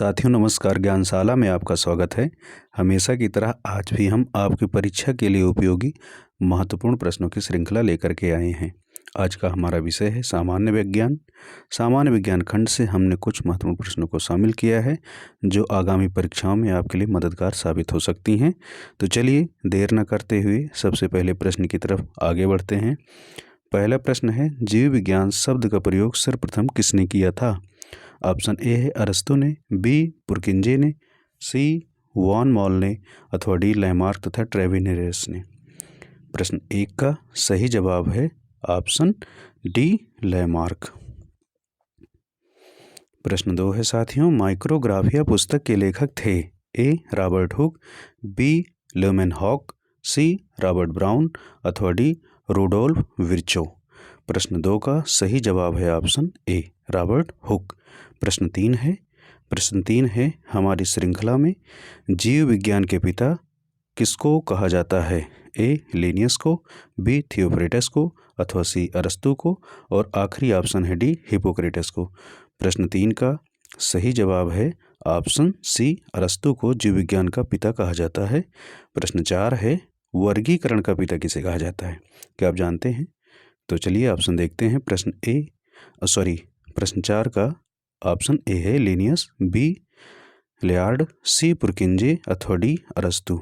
साथियों नमस्कार। ज्ञानशाला में आपका स्वागत है। हमेशा की तरह आज भी हम आपकी परीक्षा के लिए उपयोगी महत्वपूर्ण प्रश्नों की श्रृंखला लेकर के आए हैं। आज का हमारा विषय है सामान्य विज्ञान। सामान्य विज्ञान खंड से हमने कुछ महत्वपूर्ण प्रश्नों को शामिल किया है जो आगामी परीक्षाओं में आपके लिए मददगार साबित हो सकती हैं। तो चलिए देर न करते हुए सबसे पहले प्रश्न की तरफ आगे बढ़ते हैं। पहला प्रश्न है, जीव विज्ञान शब्द का प्रयोग सर्वप्रथम किसने किया था? ऑप्शन ए है अरस्तु ने, बी पुरकिंजे ने, सी वॉन मॉल ने अथवा डी लैमार्क तथा ट्रेविनेरेस ने। प्रश्न एक का सही जवाब है ऑप्शन डी लैमार्क। प्रश्न दो है साथियों, माइक्रोग्राफिया पुस्तक के लेखक थे? A Robert Hooke, B Leeuwenhoek, C Robert Brown अथवा डी रूडोल्फ विर्चो। प्रश्न दो का सही जवाब है ऑप्शन ए रॉबर्ट हुक। प्रश्न तीन है हमारी श्रृंखला में जीव विज्ञान के पिता किसको कहा जाता है? ए लिनियस को, बी थियोफ्रेटस को अथवा सी अरस्तु को और आखिरी ऑप्शन है डी हिपोक्रेटस को। प्रश्न तीन का सही जवाब है ऑप्शन सी अरस्तु को जीव विज्ञान का पिता कहा जाता है। प्रश्न चार है वर्गीकरण का पिता किसे कहा जाता है? क्या आप जानते हैं? तो चलिए ऑप्शन देखते हैं। प्रश्न चार का ऑप्शन ए है लिनियस, बी लेयार्ड, सी पुरकिंजे अथवा डी अरस्तु।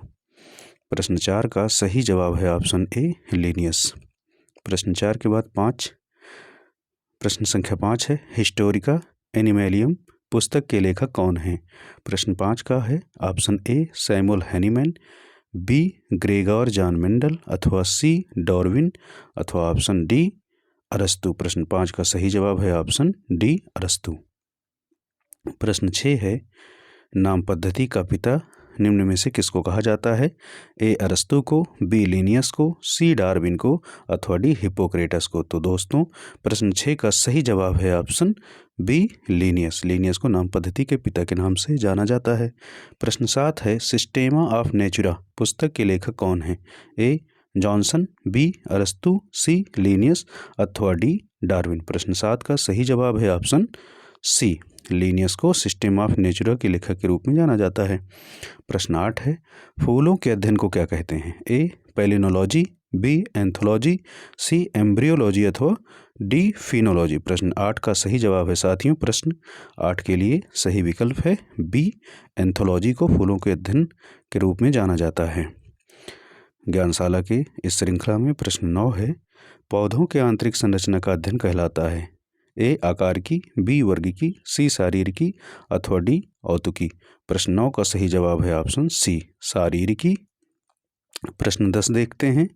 प्रश्न चार का सही जवाब है ऑप्शन ए लिनियस। प्रश्न चार के बाद प्रश्न संख्या 5 है, हिस्टोरिका एनिमेलियम पुस्तक के लेखक कौन हैं? प्रश्न 5 का है option A Samuel Hahnemann, B Gregor John Mendel अथवा सी डार्विन अथवा ऑप्शन डी अरस्तु। प्रश्न 5 का सही जवाब है ऑप्शन डी अरस्तु। प्रश्न 6 है, नाम पद्धति का पिता निम्न में से किसको कहा जाता है? ए अरस्तु को, बी लिनियस को, सी डार्विन को अथवा डी हिपोक्रेटस को। तो दोस्तों प्रश्न 6 का सही जवाब है ऑप्शन बी लिनियस। लिनियस को नाम पद्धति के पिता के नाम से जाना जाता है। प्रश्न 7 है, सिस्टेमा ऑफ नेचुरा पुस्तक के लेखक कौन है? ए जॉनसन, बी अरस्तु, सी लिनियस अथवा डी डार्विन। प्रश्न 7 का सही जवाब है ऑप्शन सी लिनियस को सिस्टम ऑफ नेचुरा के लेखक के रूप में जाना जाता है। प्रश्न 8 है, फूलों के अध्ययन को क्या कहते हैं? ए पैलिनोलॉजी, बी एंथोलॉजी, सी एम्ब्रियोलॉजी अथवा डी फिनोलॉजी। प्रश्न 8 का सही जवाब है साथियों, प्रश्न 8 के लिए सही विकल्प है बी एंथोलॉजी को फूलों के अध्ययन के रूप में जाना जाता है। ज्ञानशाला के इस श्रृंखला में प्रश्न 9 है, पौधों के आंतरिक संरचना का अध्ययन कहलाता है? ए आकार की, बी वर्ग की, सी शारीरिकी अथवा डी औतुकी। प्रश्न 9 का सही जवाब है ऑप्शन सी शारीरिकी। प्रश्न 10 देखते हैं,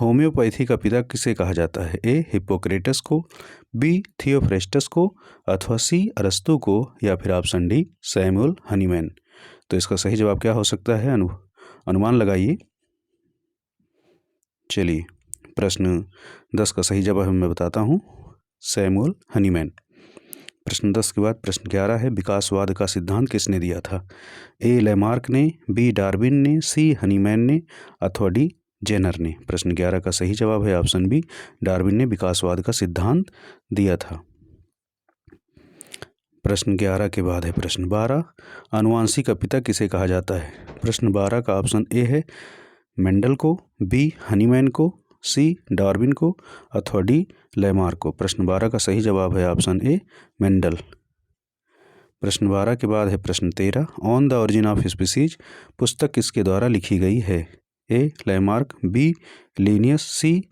होम्योपैथी का पिता किसे कहा जाता है? ए हिपोक्रेटस को, बी थियोफ्रेस्टस को अथवा सी अरस्तु को या फिर ऑप्शन डी सैमुअल हनीमैन। तो इसका सही जवाब क्या हो सकता है? अनुमान लगाइए। चलिए प्रश्न 10 का सही जवाब मैं बताता हूँ, सैमुअल हनीमैन। प्रश्न 10 के बाद प्रश्न 11 है, विकासवाद का सिद्धांत किसने दिया था? ए लैमार्क ने, बी डार्विन ने, सी हनीमैन ने अथवा डी जेनर ने। प्रश्न 11 का सही जवाब है ऑप्शन बी डार्विन ने विकासवाद का सिद्धांत दिया था। प्रश्न 11 के बाद है प्रश्न 12, आनुवांशिक का पिता किसे कहा जाता है? प्रश्न 12 का ऑप्शन ए है मेंडल को, बी हनीमैन को, सी डार्विन को अथवा डी लैमार्क को। प्रश्न 12 का सही जवाब है ऑप्शन ए मेंडल। प्रश्न 12 के बाद है प्रश्न 13, on the origin of species पुस्तक किसके द्वारा लिखी गई है? ए लैमार्क, बी लिनियस, सी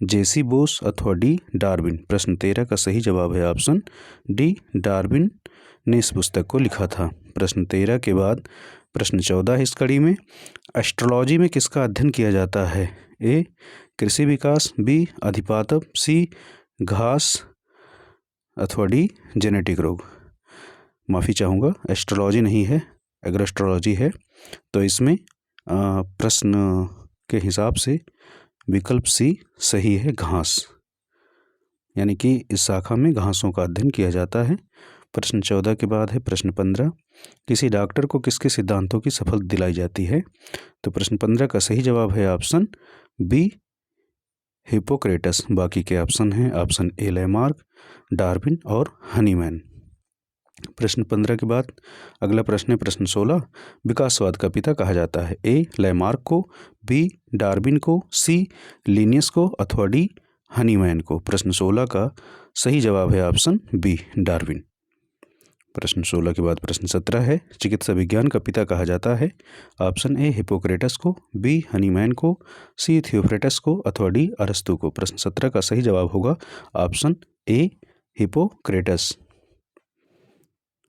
जेसी बोस अथवा डी डार्विन। प्रश्न 13 का सही जवाब है ऑप्शन डी डार्विन ने इस पुस्तक को लिखा था। प्रश्न 13 के बाद प्रश्न 14 इस कड़ी में, एस्ट्रोलॉजी में किसका अध्ययन किया जाता है? ए कृषि विकास, बी अधिपातप, सी घास अथवा डी जेनेटिक रोग। माफ़ी चाहूँगा, एस्ट्रोलॉजी नहीं है, एग्रोस्ट्रोलॉजी है। तो इसमें प्रश्न के हिसाब से विकल्प सी सही है, घास, यानी कि इस शाखा में घासों का अध्ययन किया जाता है। प्रश्न 14 के बाद है प्रश्न 15, किसी डॉक्टर को किसके सिद्धांतों की शपथ दिलाई जाती है? तो प्रश्न 15 का सही जवाब है ऑप्शन बी हिपोक्रेटस। बाकी के ऑप्शन हैं ऑप्शन ए लैमार्क, डार्विन और हनीमैन। प्रश्न 15 के बाद अगला प्रश्न है प्रश्न 16, विकासवाद का पिता कहा जाता है? ए लैमार्क को, बी डार्विन को, सी लिनियस को अथवा डी हनीमैन को। प्रश्न 16 का सही जवाब है ऑप्शन बी डार्विन। प्रश्न 16 के बाद प्रश्न 17 है, चिकित्सा विज्ञान का पिता कहा जाता है? ऑप्शन ए हिप्पोक्रेटस को, बी हनीमैन को, सी थियोफ्रेटस को अथवा डी अरस्तु को। प्रश्न 17 का सही जवाब होगा ऑप्शन ए हिप्पोक्रेटस।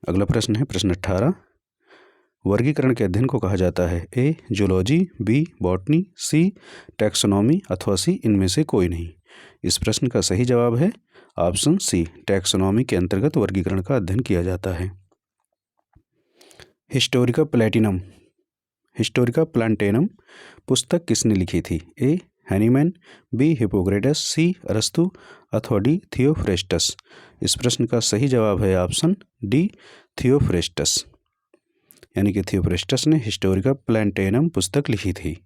अगला प्रश्न है प्रश्न 18, वर्गीकरण के अध्ययन को कहा जाता है? ए जूलॉजी, बी बॉटनी, सी टैक्सोनॉमी अथवा सी इनमें से कोई नहीं। इस प्रश्न का सही जवाब है ऑप्शन सी टैक्सोनॉमी के अंतर्गत वर्गीकरण का अध्ययन किया जाता है। हिस्टोरिका प्लांटेनम पुस्तक किसने लिखी थी? ए हनीमैन, बी हिप्पोक्रेटस, सी अरस्तु अथवा डी थियोफ्रेस्टस। इस प्रश्न का सही जवाब है ऑप्शन डी थियोफ्रेस्टस, यानी कि थियोफ्रेस्टस ने हिस्टोरिका प्लांटेनम पुस्तक लिखी थी।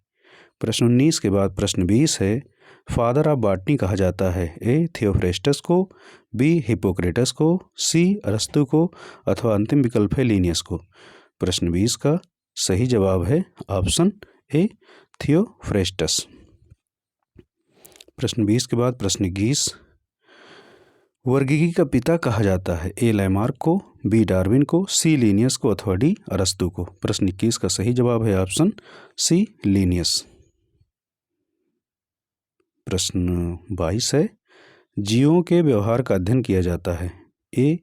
प्रश्न 19 के बाद प्रश्न 20 है, फादर ऑफ बॉटनी कहा जाता है? ए थियोफ्रेस्टस को, बी हिप्पोक्रेटस को, सी अरस्तु को अथवा अंतिम विकल्प है लिनियस को। प्रश्न 20 का सही जवाब है ऑप्शन ए थियोफ्रेस्टस। प्रश्न 20 के बाद प्रश्न 21, वर्गीकी का पिता कहा जाता है? ए लैमार्क को, बी डार्विन को, सी लिनियस को अथवा डी अरस्तु को। प्रश्न 21 का सही जवाब है ऑप्शन सी लिनियस। प्रश्न 22 है, जीवों के व्यवहार का अध्ययन किया जाता है? ए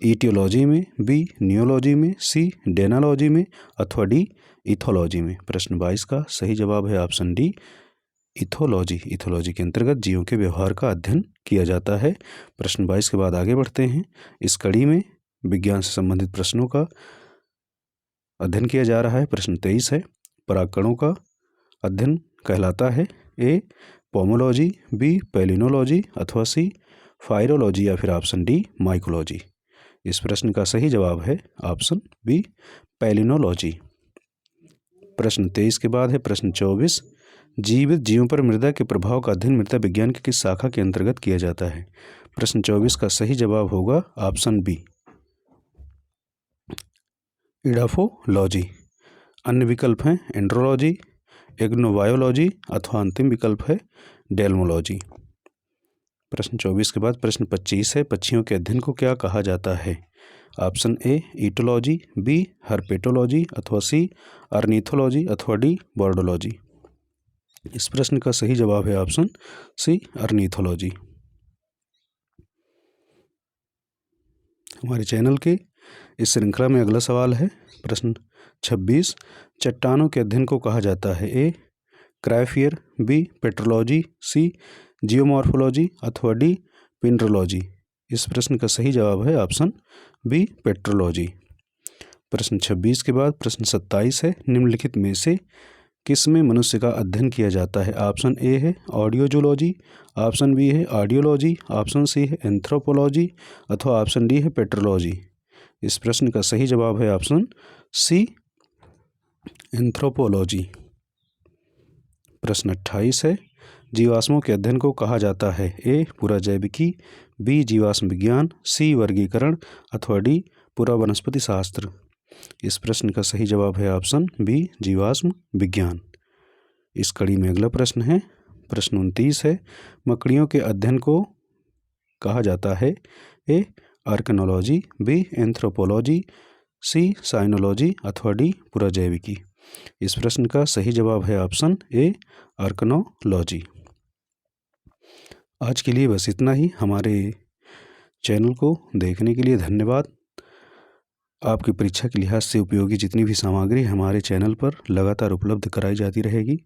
इटियोलॉजी में, बी नियोलॉजी में, सी डेनालॉजी में अथवा डी इथोलॉजी में। प्रश्न 22 का सही जवाब है ऑप्शन डी इथोलॉजी के अंतर्गत जीवों के व्यवहार का अध्ययन किया जाता है। प्रश्न 22 के बाद आगे बढ़ते हैं। इस कड़ी में विज्ञान से संबंधित प्रश्नों का अध्ययन किया जा रहा है। प्रश्न 23 है, परागकणों का अध्ययन कहलाता है? ए पोमोलॉजी, बी पैलिनोलॉजी अथवा सी फायरोलॉजी या फिर ऑप्शन डी माइकोलॉजी। इस प्रश्न का सही जवाब है ऑप्शन बी पैलिनोलॉजी। प्रश्न 23 के बाद है प्रश्न 24, जीवित जीवों पर मृदा के प्रभाव का अध्ययन मृदा विज्ञान की किस शाखा के अंतर्गत किया जाता है? प्रश्न 24 का सही जवाब होगा ऑप्शन बी इडाफोलॉजी। अन्य विकल्प हैं एंड्रोलॉजी, एग्नोबायोलॉजी अथवा अंतिम विकल्प है डेल्मोलॉजी। प्रश्न 24 के बाद प्रश्न 25 है, पक्षियों के अध्ययन को क्या कहा जाता है? ऑप्शन ए ईटोलॉजी, बी हर्पेटोलॉजी अथवा सी अर्निथोलॉजी अथवा डी बर्डोलॉजी। इस प्रश्न का सही जवाब है ऑप्शन सी अर्निथोलॉजी। हमारे चैनल के इस श्रृंखला में अगला सवाल है प्रश्न 26, चट्टानों के अध्ययन को कहा जाता है? ए क्रायोस्फीयर, बी पेट्रोलॉजी, सी जियोमॉर्फोलॉजी अथवा डी पिंड्रोलॉजी। इस प्रश्न का सही जवाब है ऑप्शन बी पेट्रोलॉजी। प्रश्न 26 के बाद प्रश्न 27 है, निम्नलिखित में से किस में मनुष्य का अध्ययन किया जाता है? ऑप्शन ए है ऑडियोजूलॉजी, ऑप्शन बी है ऑडियोलॉजी, ऑप्शन सी है एंथ्रोपोलॉजी अथवा ऑप्शन डी है पेट्रोलॉजी। इस प्रश्न का सही जवाब है ऑप्शन सी एंथ्रोपोलॉजी। प्रश्न 28 है, जीवाश्मों के अध्ययन को कहा जाता है? ए पुराजैविकी, बी जीवाश्म विज्ञान, सी वर्गीकरण अथवा डी पुरा वनस्पति शास्त्र। इस प्रश्न का सही जवाब है ऑप्शन बी जीवाश्म विज्ञान। इस कड़ी में अगला प्रश्न है प्रश्न 29 है, मकड़ियों के अध्ययन को कहा जाता है? ए आर्कनोलॉजी, बी एंथ्रोपोलॉजी, सी साइनोलॉजी अथवा डी पुराजैविकी। इस प्रश्न का सही जवाब है ऑप्शन ए आर्कनोलॉजी। आज के लिए बस इतना ही। हमारे चैनल को देखने के लिए धन्यवाद। आपकी परीक्षा के लिहाज से उपयोगी जितनी भी सामग्री हमारे चैनल पर लगातार उपलब्ध कराई जाती रहेगी।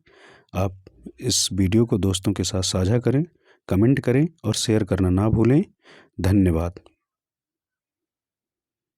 आप इस वीडियो को दोस्तों के साथ साझा करें, कमेंट करें और शेयर करना ना भूलें। धन्यवाद।